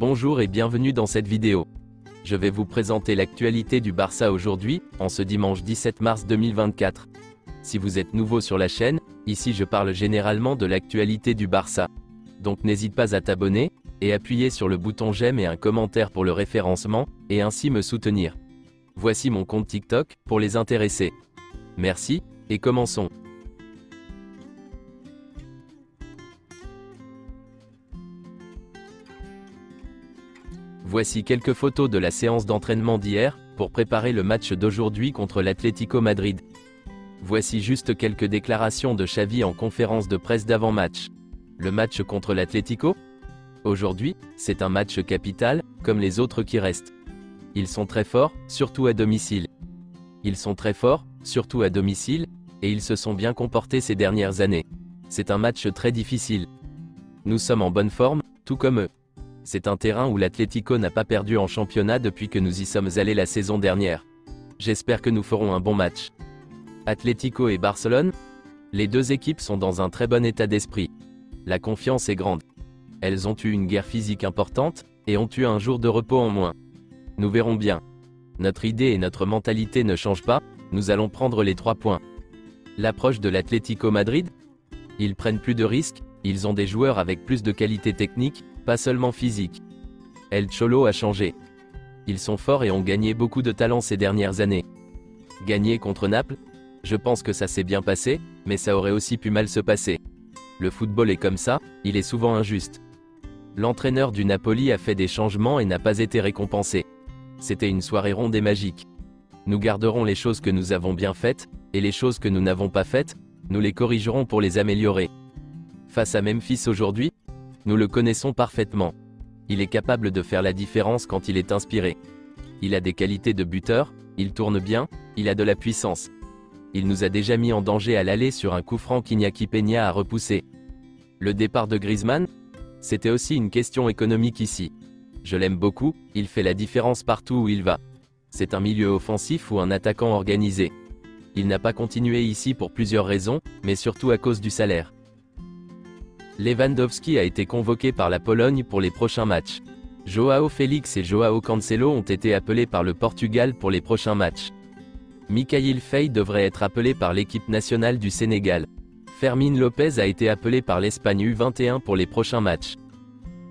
Bonjour et bienvenue dans cette vidéo. Je vais vous présenter l'actualité du Barça aujourd'hui, en ce dimanche 17 mars 2024. Si vous êtes nouveau sur la chaîne, ici je parle généralement de l'actualité du Barça. Donc n'hésite pas à t'abonner, et appuyer sur le bouton j'aime et un commentaire pour le référencement, et ainsi me soutenir. Voici mon compte TikTok, pour les intéressés. Merci, et commençons. Voici quelques photos de la séance d'entraînement d'hier, pour préparer le match d'aujourd'hui contre l'Atlético Madrid. Voici juste quelques déclarations de Xavi en conférence de presse d'avant-match. Le match contre l'Atlético ? Aujourd'hui, c'est un match capital, comme les autres qui restent. Ils sont très forts, surtout à domicile. Ils sont très forts, surtout à domicile, et ils se sont bien comportés ces dernières années. C'est un match très difficile. Nous sommes en bonne forme, tout comme eux. C'est un terrain où l'Atlético n'a pas perdu en championnat depuis que nous y sommes allés la saison dernière. J'espère que nous ferons un bon match. Atlético et Barcelone ? Les deux équipes sont dans un très bon état d'esprit. La confiance est grande. Elles ont eu une guerre physique importante, et ont eu un jour de repos en moins. Nous verrons bien. Notre idée et notre mentalité ne changent pas, nous allons prendre les 3 points. L'approche de l'Atlético Madrid ? Ils prennent plus de risques, ils ont des joueurs avec plus de qualité technique, pas seulement physique. El Cholo a changé. Ils sont forts et ont gagné beaucoup de talent ces dernières années. Gagner contre Naples ? Je pense que ça s'est bien passé, mais ça aurait aussi pu mal se passer. Le football est comme ça, il est souvent injuste. L'entraîneur du Napoli a fait des changements et n'a pas été récompensé. C'était une soirée ronde et magique. Nous garderons les choses que nous avons bien faites, et les choses que nous n'avons pas faites, nous les corrigerons pour les améliorer. Face à Memphis aujourd'hui, nous le connaissons parfaitement. Il est capable de faire la différence quand il est inspiré. Il a des qualités de buteur, il tourne bien, il a de la puissance. Il nous a déjà mis en danger à l'aller sur un coup franc qu'Iñaki Peña a repoussé. Le départ de Griezmann ? C'était aussi une question économique ici. Je l'aime beaucoup, il fait la différence partout où il va. C'est un milieu offensif ou un attaquant organisé. Il n'a pas continué ici pour plusieurs raisons, mais surtout à cause du salaire. Lewandowski a été convoqué par la Pologne pour les prochains matchs. Joao Félix et Joao Cancelo ont été appelés par le Portugal pour les prochains matchs. Mikayil Faye devrait être appelé par l'équipe nationale du Sénégal. Fermín López a été appelé par l'Espagne U21 pour les prochains matchs.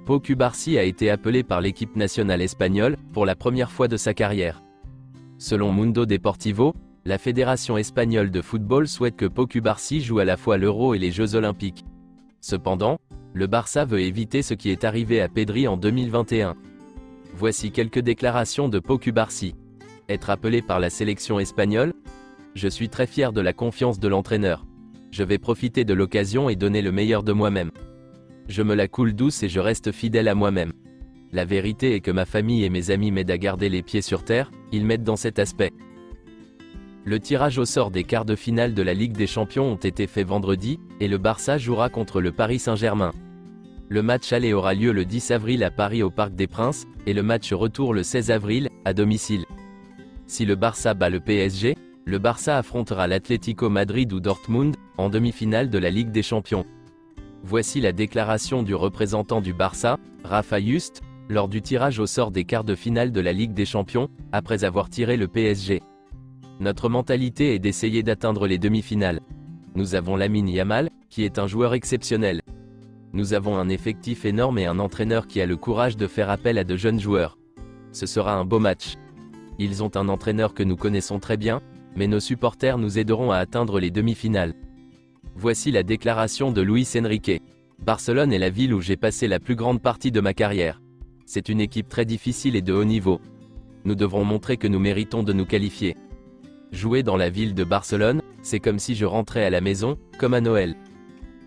Pau Cubarsí a été appelé par l'équipe nationale espagnole, pour la première fois de sa carrière. Selon Mundo Deportivo, la Fédération espagnole de football souhaite que Pau Cubarsí joue à la fois l'Euro et les Jeux Olympiques. Cependant, le Barça veut éviter ce qui est arrivé à Pedri en 2021. Voici quelques déclarations de Pau Cubarsí. Être appelé par la sélection espagnole ? Je suis très fier de la confiance de l'entraîneur. Je vais profiter de l'occasion et donner le meilleur de moi-même. Je me la coule douce et je reste fidèle à moi-même. La vérité est que ma famille et mes amis m'aident à garder les pieds sur terre, ils m'aident dans cet aspect. Le tirage au sort des quarts de finale de la Ligue des Champions ont été faits vendredi, et le Barça jouera contre le Paris Saint-Germain. Le match aller aura lieu le 10 avril à Paris au Parc des Princes, et le match retour le 16 avril, à domicile. Si le Barça bat le PSG, le Barça affrontera l'Atlético Madrid ou Dortmund, en demi-finale de la Ligue des Champions. Voici la déclaration du représentant du Barça, Rafa Just, lors du tirage au sort des quarts de finale de la Ligue des Champions, après avoir tiré le PSG. Notre mentalité est d'essayer d'atteindre les demi-finales. Nous avons Lamine Yamal, qui est un joueur exceptionnel. Nous avons un effectif énorme et un entraîneur qui a le courage de faire appel à de jeunes joueurs. Ce sera un beau match. Ils ont un entraîneur que nous connaissons très bien, mais nos supporters nous aideront à atteindre les demi-finales. Voici la déclaration de Luis Enrique. Barcelone est la ville où j'ai passé la plus grande partie de ma carrière. C'est une équipe très difficile et de haut niveau. Nous devrons montrer que nous méritons de nous qualifier. Jouer dans la ville de Barcelone, c'est comme si je rentrais à la maison, comme à Noël.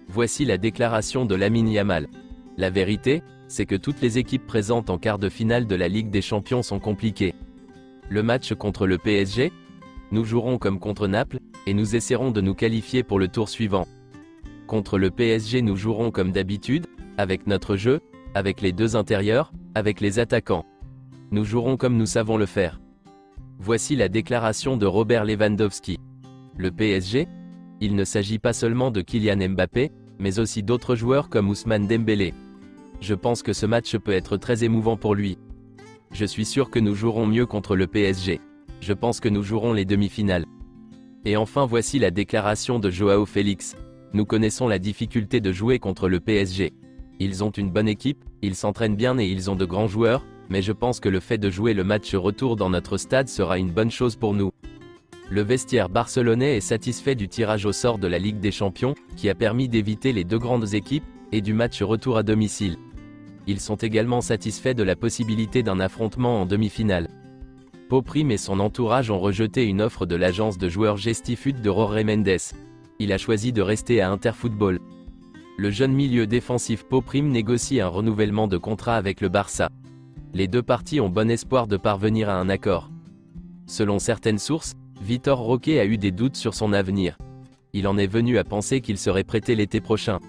Voici la déclaration de Lamine Yamal. La vérité, c'est que toutes les équipes présentes en quart de finale de la Ligue des Champions sont compliquées. Le match contre le PSG ? Nous jouerons comme contre Naples, et nous essaierons de nous qualifier pour le tour suivant. Contre le PSG nous jouerons comme d'habitude, avec notre jeu, avec les deux intérieurs, avec les attaquants. Nous jouerons comme nous savons le faire. Voici la déclaration de Robert Lewandowski. Le PSG ? Il ne s'agit pas seulement de Kylian Mbappé, mais aussi d'autres joueurs comme Ousmane Dembélé. Je pense que ce match peut être très émouvant pour lui. Je suis sûr que nous jouerons mieux contre le PSG. Je pense que nous jouerons les demi-finales. Et enfin voici la déclaration de Joao Félix. Nous connaissons la difficulté de jouer contre le PSG. Ils ont une bonne équipe, ils s'entraînent bien et ils ont de grands joueurs, mais je pense que le fait de jouer le match retour dans notre stade sera une bonne chose pour nous. Le vestiaire barcelonais est satisfait du tirage au sort de la Ligue des Champions, qui a permis d'éviter les deux grandes équipes, et du match retour à domicile. Ils sont également satisfaits de la possibilité d'un affrontement en demi-finale. Poprim et son entourage ont rejeté une offre de l'agence de joueurs Gestifut de Jorge Mendes. Il a choisi de rester à Interfootball. Le jeune milieu défensif Poprim négocie un renouvellement de contrat avec le Barça. Les deux parties ont bon espoir de parvenir à un accord. Selon certaines sources, Vitor Roque a eu des doutes sur son avenir. Il en est venu à penser qu'il serait prêté l'été prochain.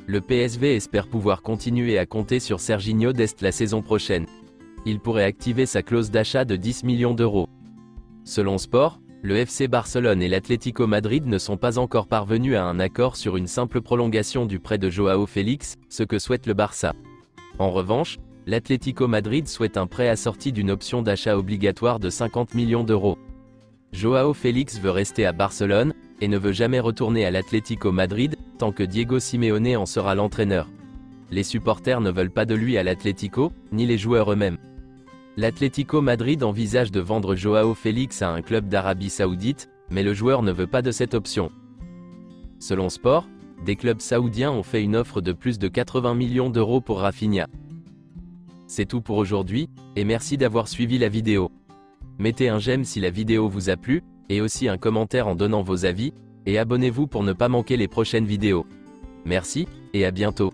Le PSV espère pouvoir continuer à compter sur Serginho Dest la saison prochaine. Il pourrait activer sa clause d'achat de 10 millions d'euros. Selon Sport, le FC Barcelone et l'Atlético Madrid ne sont pas encore parvenus à un accord sur une simple prolongation du prêt de Joao Félix, ce que souhaite le Barça. En revanche, l'Atlético Madrid souhaite un prêt assorti d'une option d'achat obligatoire de 50 millions d'euros. Joao Félix veut rester à Barcelone, et ne veut jamais retourner à l'Atlético Madrid, tant que Diego Simeone en sera l'entraîneur. Les supporters ne veulent pas de lui à l'Atlético, ni les joueurs eux-mêmes. L'Atlético Madrid envisage de vendre Joao Félix à un club d'Arabie Saoudite, mais le joueur ne veut pas de cette option. Selon Sport, des clubs saoudiens ont fait une offre de plus de 80 millions d'euros pour Rafinha. C'est tout pour aujourd'hui, et merci d'avoir suivi la vidéo. Mettez un j'aime si la vidéo vous a plu, et aussi un commentaire en donnant vos avis, et abonnez-vous pour ne pas manquer les prochaines vidéos. Merci, et à bientôt.